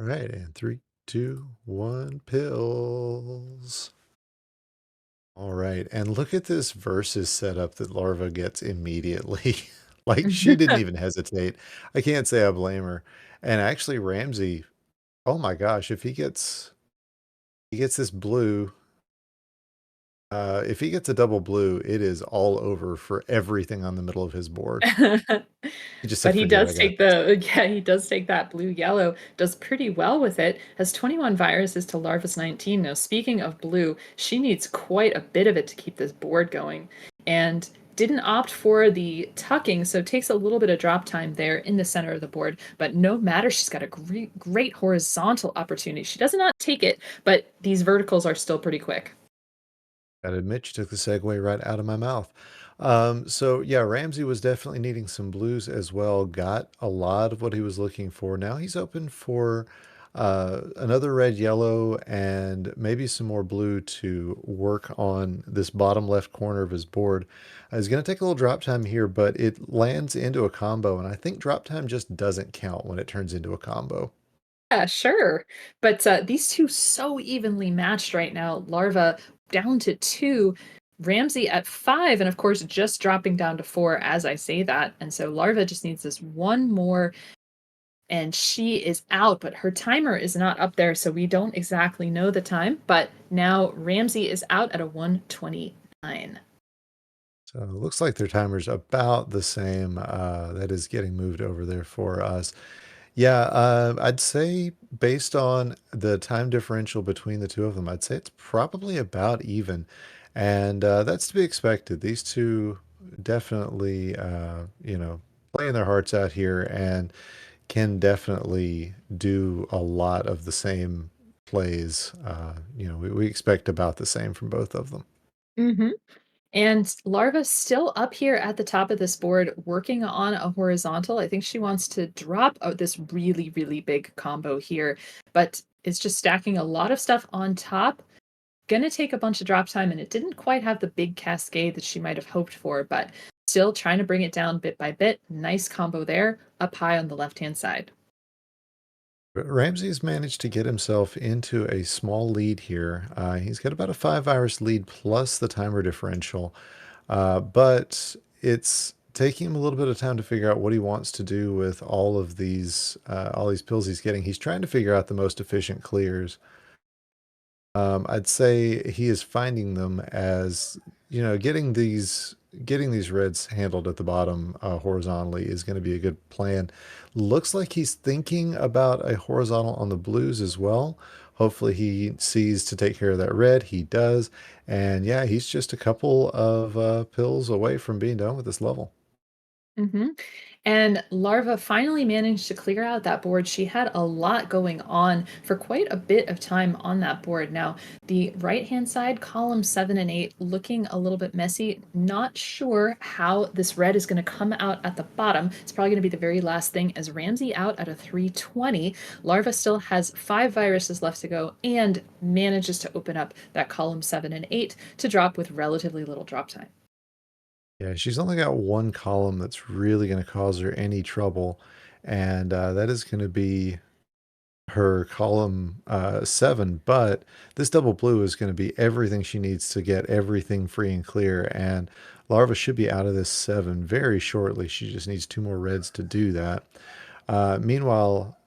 right, and three, two, one, pills. All right, and look at this versus setup that Larva gets immediately. Like she didn't even hesitate. I can't say I blame her. And actually, Ramsey, oh my gosh, if he gets this blue, if he gets a double blue, it is all over for everything on the middle of his board. He just But said, he "Forget, I does got take this." the yeah, he does take that blue yellow, does pretty well with it, has 21 viruses to Larva's 19. Now, speaking of blue, she needs quite a bit of it to keep this board going, and didn't opt for the tucking, so takes a little bit of drop time there in the center of the board. But no matter, she's got a great horizontal opportunity. She does not take it, but these verticals are still pretty quick. Gotta admit, you took the segue right out of my mouth. So yeah, Ramsey was definitely needing some blues as well. Got a lot of what he was looking for. Now he's open for another red, yellow, and maybe some more blue to work on this bottom left corner of his board. He's going to take a little drop time here, but it lands into a combo, and I think drop time just doesn't count when it turns into a combo. Yeah, sure. But these two so evenly matched right now. Larva down to two, Ramsey at five, and of course just dropping down to four as I say that. And so Larva just needs this one more, and she is out. But her timer is not up there, so we don't exactly know the time. But now Ramsey is out at a 1:29. So it looks like their timer's about the same. That is getting moved over there for us. Yeah, I'd say based on the time differential between the two of them, I'd say it's probably about even. And that's to be expected. These two definitely, playing their hearts out here and can definitely do a lot of the same plays. We expect about the same from both of them. Mm-hmm. And Larva's still up here at the top of this board working on a horizontal. I think she wants to drop out this really, really big combo here, but it's just stacking a lot of stuff on top. Gonna take a bunch of drop time, and it didn't quite have the big cascade that she might have hoped for, but still trying to bring it down bit by bit. Nice combo there, up high on the left hand side. But Ramsey's managed to get himself into a small lead here. He's got about a 5 hours lead plus the timer differential, but it's taking him a little bit of time to figure out what he wants to do with all these pills he's getting. He's trying to figure out the most efficient clears. I'd say he is finding them as, getting these reds handled at the bottom horizontally is going to be a good plan. Looks like he's thinking about a horizontal on the blues as well. Hopefully he sees to take care of that red. He does. And yeah, he's just a couple of pills away from being done with this level. Hmm. And Larva finally managed to clear out that board. She had a lot going on for quite a bit of time on that board. Now, the right hand side, column 7 and 8, looking a little bit messy. Not sure how this red is going to come out at the bottom. It's probably going to be the very last thing, as Ramsey out at a 320. Larva still has 5 viruses left to go and manages to open up that column 7 and 8 to drop with relatively little drop time. Yeah, she's only got one column that's really going to cause her any trouble. And that is going to be her column 7, but this double blue is going to be everything she needs to get everything free and clear. And Larva should be out of this 7 very shortly. She just needs 2 more reds to do that. Meanwhile,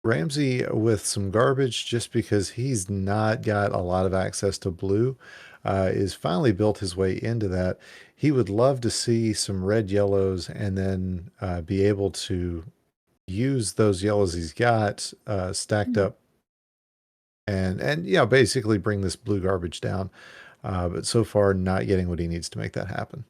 Ramsey with some garbage just because he's not got a lot of access to blue is finally built his way into that. He would love to see some red yellows and then be able to use those yellows he's got stacked up and yeah, basically bring this blue garbage down. But so far, not getting what he needs to make that happen.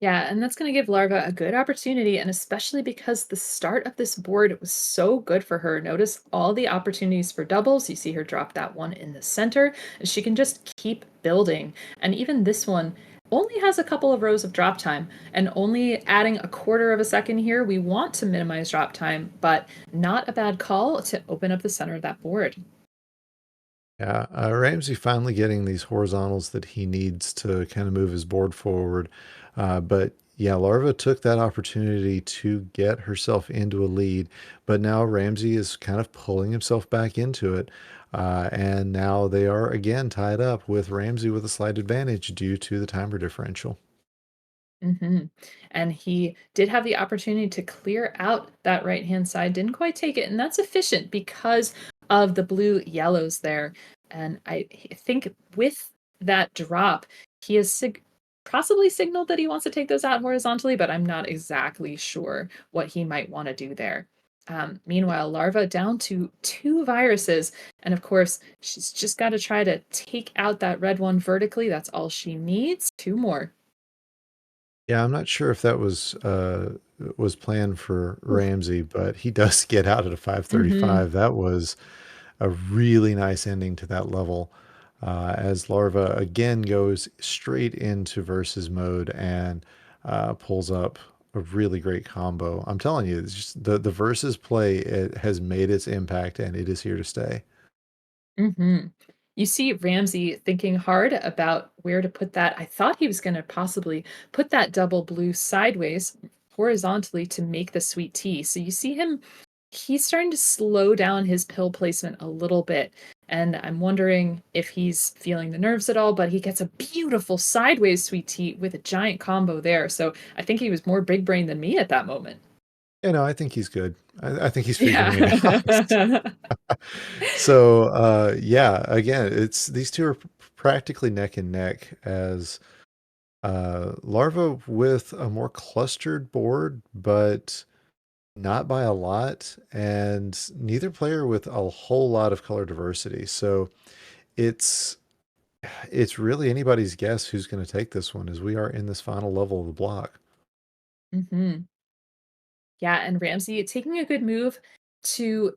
Yeah, and that's going to give Larva a good opportunity, and especially because the start of this board was so good for her. Notice all the opportunities for doubles. You see her drop that one in the center, and she can just keep building. And even this one only has a couple of rows of drop time, and only adding a quarter of a second here. We want to minimize drop time, but not a bad call to open up the center of that board. Yeah, Ramsey finally getting these horizontals that he needs to kind of move his board forward. But Yeah, Larva took that opportunity to get herself into a lead, but now Ramsey is kind of pulling himself back into it. And now they are again tied up with Ramsey with a slight advantage due to the timer differential. Mhm. And he did have the opportunity to clear out that right-hand side, didn't quite take it, and that's efficient because of the blue yellows there. And think with that drop, he has possibly signaled that he wants to take those out horizontally, but I'm not exactly sure what he might want to do there. Meanwhile, Larva down to 2 viruses, and of course, she's just got to try to take out that red one vertically. That's all she needs. 2 more. Yeah, I'm not sure if that was planned for Oof. Ramsey, but he does get out at a Mhm. 535. That was a really nice ending to that level. As Larva again goes straight into versus mode and pulls up a really great combo. I'm telling you, it's just the versus play, it has made its impact and it is here to stay. Mhm. You see Ramsey thinking hard about where to put that. I thought he was gonna possibly put that double blue sideways horizontally to make the sweet tea. So you see him he's starting to slow down his pill placement a little bit, and I'm wondering if he's feeling the nerves at all, but he gets a beautiful sideways sweet tea with a giant combo there. So I think he was more big brain than me at that moment. You know, I think he's good. I think he's figuring it out. Yeah. So, yeah, again, it's these two are practically neck and neck as Larva with a more clustered board, but not by a lot, and neither player with a whole lot of color diversity. So it's it's really anybody's guess who's going to take this one as we are in this final level of the block. Mhm. Yeah, and Ramsey taking a good move to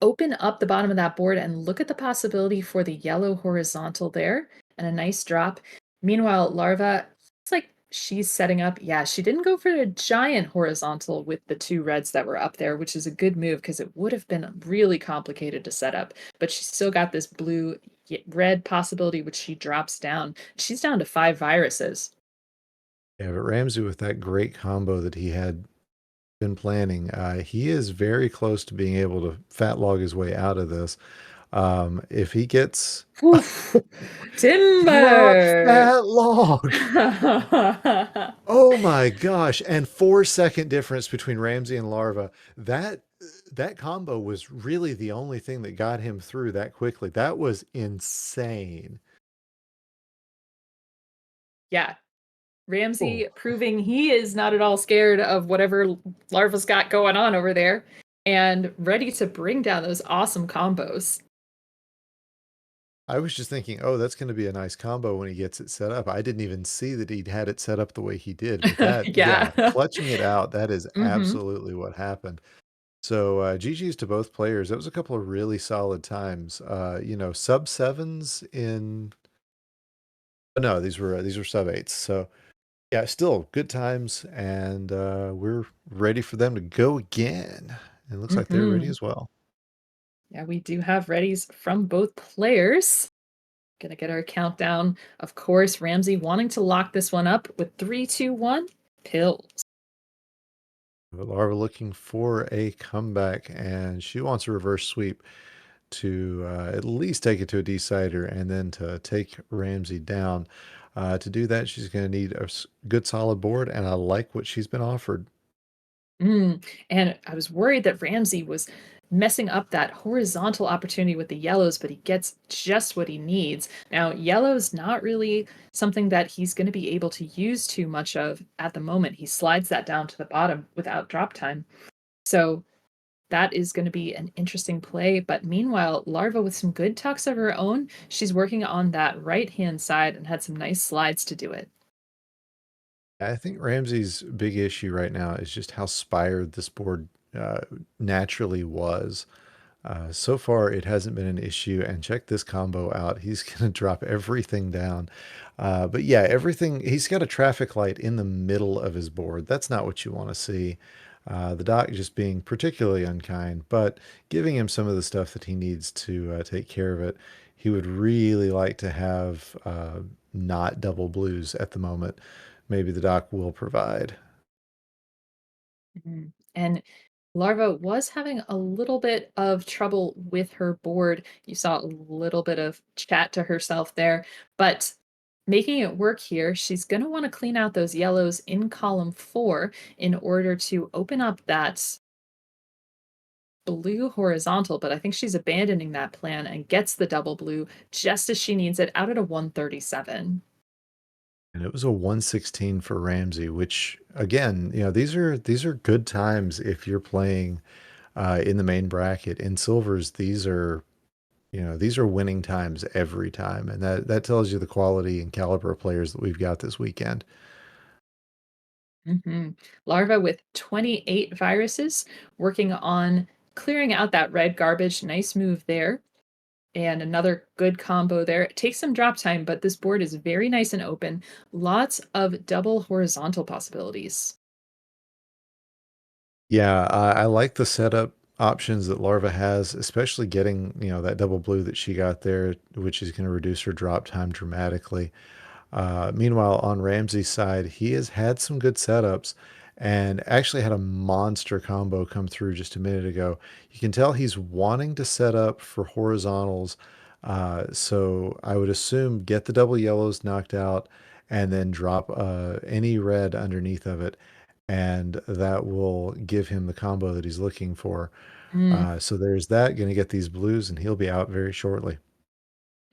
open up the bottom of that board and look at the possibility for the yellow horizontal there and a nice drop. Meanwhile, Larva, it's like she's setting up. Yeah, she didn't go for a giant horizontal with the 2 reds that were up there, which is a good move because it would have been really complicated to set up. But she's still got this blue red possibility, which she drops down. She's down to 5 viruses. Yeah, but Ramsey with that great combo that he had been planning, he is very close to being able to fat log his way out of this. If he gets Oof. drop Timber. fat log. Oh my gosh. And 4 second difference between Ramsey and Larva. That combo was really the only thing that got him through that quickly. That was insane. Yeah, Oh, Ramsey proving he is not at all scared of whatever Larva's got going on over there and ready to bring down those awesome combos. I was just thinking, oh, that's going to be a nice combo when he gets it set up. I didn't even see that he'd had it set up the way he did, but that, Yeah. yeah, clutching it out, that is Mhm. absolutely what happened. So GG's to both players. That was a couple of really solid times. Sub sevens in. Oh, no, these were sub eights. So yeah, still good times, and we're ready for them to go again. And it looks like they're ready Mhm. as well. Yeah, we do have readies from both players. Gonna get our countdown. Of course, Ramsey wanting to lock this one up with 3, 2, 1. Pills. But Larva looking for a comeback, and she wants a reverse sweep to at least take it to a decider and then to take Ramsey down. To do that, she's going to need a good solid board, and I like what she's been offered. And I was worried that Ramsey was messing up that horizontal opportunity with the yellows, but he gets just what he needs. Now, yellow's not really something that he's going to be able to use too much of at the moment. He slides that down to the bottom without drop time. So that is going to be an interesting play. But meanwhile, Larva with some good tucks of her own, she's working on that right hand side and had some nice slides to do it. I think Ramsey's big issue right now is just how spired this board uh, naturally was. So far, it hasn't been an issue. And check this combo out. He's going to drop everything down. But yeah, everything, he's got a traffic light in the middle of his board. That's not what you want to see. The doc just being particularly unkind, but giving him some of the stuff that he needs to take care of it. He would really like to have not double blues at the moment. maybe the doc will provide. Mhm. And Larva was having a little bit of trouble with her board. You saw a little bit of chat to herself there, but making it work here, she's going to want to clean out those yellows in column 4 in order to open up that blue horizontal, but I think she's abandoning that plan and gets the double blue just as she needs it out at a 137. And it was a 116 for Ramsey, which again, these are good times if you're playing in the main bracket. In silvers, these are winning times every time, and that tells you the quality and caliber of players that we've got this weekend. Larva with 28 viruses working on clearing out that red garbage. Nice move there. And another good combo there. It takes some drop time, but this board is very nice and open. Lots of double horizontal possibilities. Yeah, I like the setup options that Larva has, especially getting, that double blue that she got there, which is going to reduce her drop time dramatically. Meanwhile, on Ramsey's side, he has had some good setups and actually had a monster combo come through just a minute ago. You can tell he's wanting to set up for horizontals. So I would assume get the double yellows knocked out and then drop any red underneath of it. And that will give him the combo that he's looking for. Mm. So there's that. Going to get these blues, and he'll be out very shortly.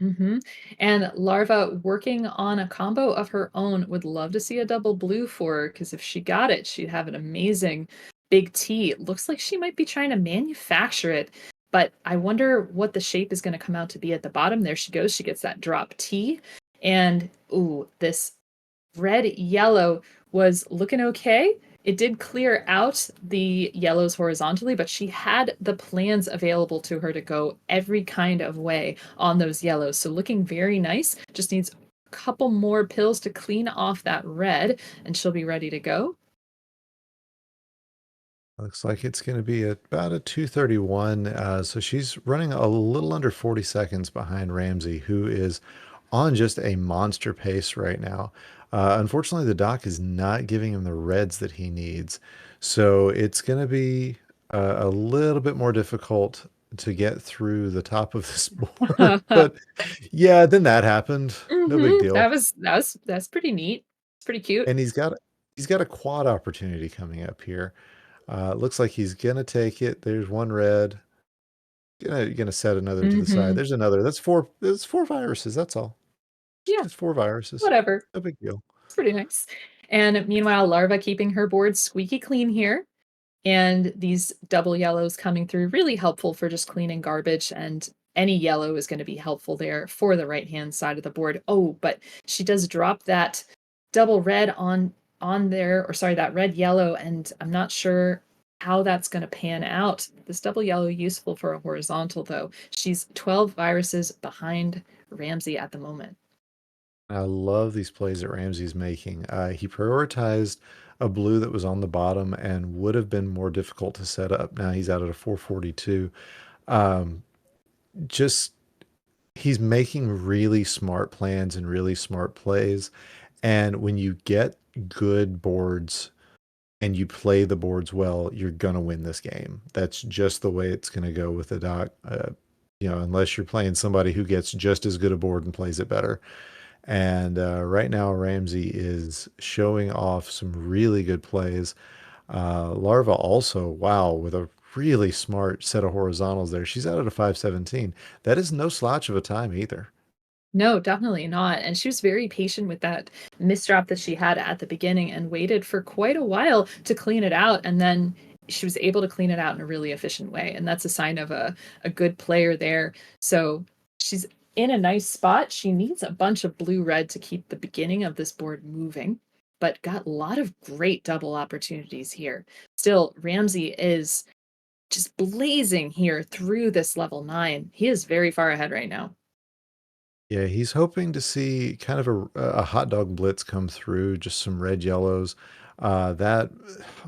Mhm. And Larva working on a combo of her own would love to see a double blue for her because if she got it, she'd have an amazing big T. It looks like she might be trying to manufacture it, but I wonder what the shape is going to come out to be at the bottom. There she goes. She gets that drop T. And ooh, this red yellow was looking okay. It did clear out the yellows horizontally, but she had the plans available to her to go every kind of way on those yellows. So looking very nice. Just needs a couple more pills to clean off that red, and she'll be ready to go. Looks like it's going to be about a 231. So she's running a little under 40 seconds behind Ramsey, who is on just a monster pace right now. Unfortunately, the doc is not giving him the reds that he needs. So it's going to be a little bit more difficult to get through the top of this board. But yeah, then that happened. No big deal. That's pretty neat. It's pretty cute. And he's got a quad opportunity coming up here. Looks like he's gonna take it. There's one red. Gonna set another to the side. Hmm. There's another. That's four. That's four viruses. That's all. Yeah, Just four viruses. whatever. No big deal. It's pretty nice. And meanwhile, Larva keeping her board squeaky clean here. And these double yellows coming through, really helpful for just cleaning garbage. And any yellow is going to be helpful there for the right hand side of the board. Oh, but she does drop that double red on there, or sorry, that red yellow, and I'm not sure how that's going to pan out. This double yellow useful for a horizontal though. She's 12 viruses behind Ramsey at the moment. I love these plays that Ramsey's making. He prioritized a blue that was on the bottom and would have been more difficult to set up. Now he's out at a 442. Um, just he's making really smart plans and really smart plays. And when you get good boards and you play the boards well, you're gonna win this game. That's just the way it's gonna go with the doc. Unless you're playing somebody who gets just as good a board and plays it better. And right now, Ramsey is showing off some really good plays. Larva also, wow, with a really smart set of horizontals there. She's out at a 517. That is no slouch of a time either. No, definitely not. And she was very patient with that misdrop that she had at the beginning and waited for quite a while to clean it out. And then she was able to clean it out in a really efficient way. And that's a sign of a good player there. So she's in a nice spot. She needs a bunch of blue red to keep the beginning of this board moving, but got a lot of great double opportunities here. Still, Ramsey is just blazing here through this level 9. He is very far ahead right now. Yeah, he's hoping to see kind of a hot dog blitz come through, just some red yellows. That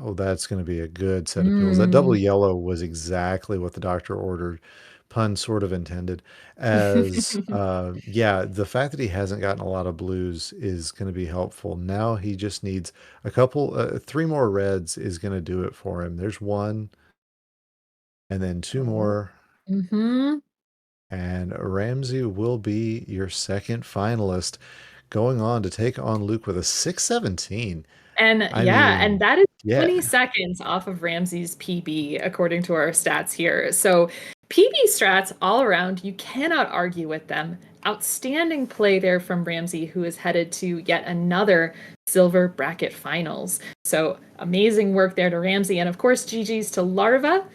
oh, that's going to be a good set of pills. That double Mm. yellow was exactly what the doctor ordered. pun sort of intended, as yeah, the fact that he hasn't gotten a lot of blues is going to be helpful. Now he just needs a couple, three more reds is going to do it for him. There's one, and then two Oh. more, Mm-hmm. and Ramsey will be your second finalist, going on to take on Luke with a 617. And I yeah, and mean, that is yeah. 20 seconds off of Ramsey's PB, according to our stats here. So PB strats all around, you cannot argue with them. Outstanding play there from Ramsey, who is headed to yet another silver bracket finals. So amazing work there to Ramsey. And of course, GG's to Larva,